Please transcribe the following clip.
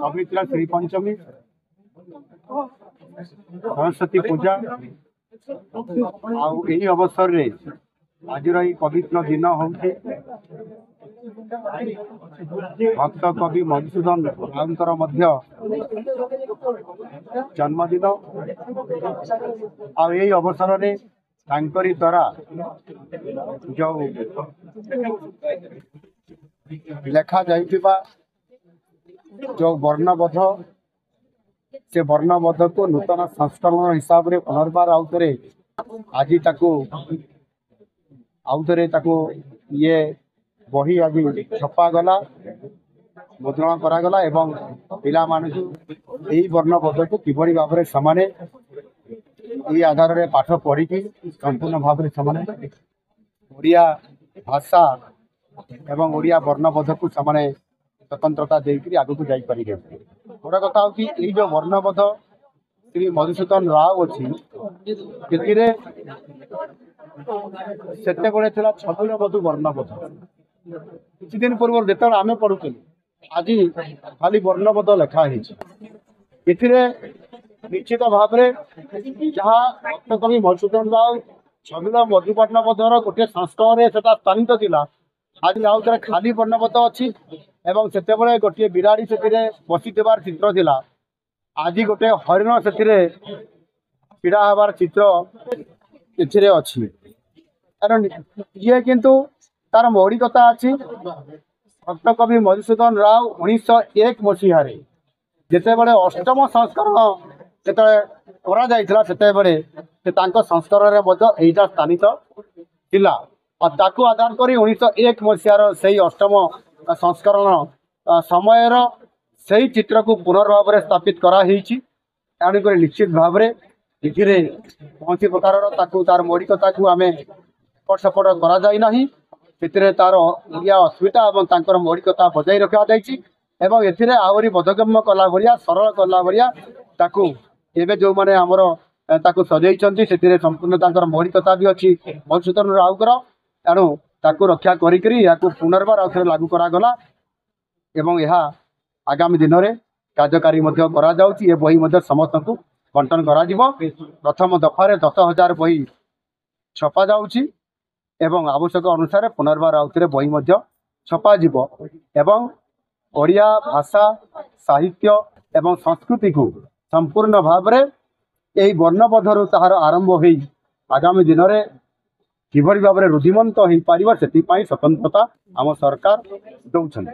पवित्र श्री पंचमी सरस्वती पूजा आई अवसर रे आज पवित्र दिन हूँ भक्त कवि मधुसूदन राउतर जन्मदिन आई अवसर रे तांकरी द्वारा जो लेखा जाइथिबा जो वर्णबोध से वर्णबोध को नूतन संस्करण हिसाब रे पुनर्बार आउतरे आज ये बही आज छपा गला मुद्रण करा गला एवं पिला मानू यही वर्णबोध को किभली भाव में समाने ये आधार रे पाठ पढ़ी संपूर्ण भाव में समाने ओडिया भाषा एवं ओडिया वर्णबोध को समाने स्वतंत्रता देकर आगे को जापारे बड़ा कथा हूँ कि जो वर्णबोध श्री मधुसूदन राव अच्छी से छबिल मधु वर्णबोध किसी दिन पूर्व जो आम पढ़ुल आज खाली वर्णबोध लिखाही निश्चित भाव में जहाँ भक्त कवि मधुसूदन राव छबिल मधु वर्णबोधर गोटे संस्करण से स्थानित थिला आज आउ थे खाली वर्णबोध अच्छी एवं से गोटे बिराड़ी से बसीबार चित्र थिला आज गोटे हरिण से पीड़ा हबार चित्र अच्छी कारण ये किंतु तार मौलिकता अच्छी भक्त कवि मधुसूदन राव 1901 मसीह जितेबले अष्टम संस्करण जिते संस्करण यहीटा स्थानित थिला और ताकू आधार कर 1901 मसीहार से अष्टम संस्करण समय से चित्र को पुनर्भाव में स्थापित कराई तेणुक निश्चित भाव में ये कौन प्रकार तार मौलिकता को आम एपट सेपट कराना से तार ओडिया अस्मिता और मौलिकता बजाई रखा जाए आहरी बोधगम्य कला भाया सरल कला भाया एवं जो मैंने आमर सजाई से संपूर्ण मौलिकता भी अच्छी मधुसूदन राउकर तेणु ताकू रक्षा करी पुनर्बार आउे लागू करागला एवं यह आगामी दिन में कार्यकारी ये बही समस्त को बंटन करा प्रथम दफार 10,000 बही छपा जाउची एवं आवश्यक अनुसार पुनर्बार आउे बही छपा एवं ओडिया भाषा साहित्य एवं संस्कृति को संपूर्ण भाव में यही वर्णबोधर ताहार आरंभ हो आगामी दिन में किभली भाव में रुद्धिमंत हो पार से स्वतंत्रता आम सरकार दौरान।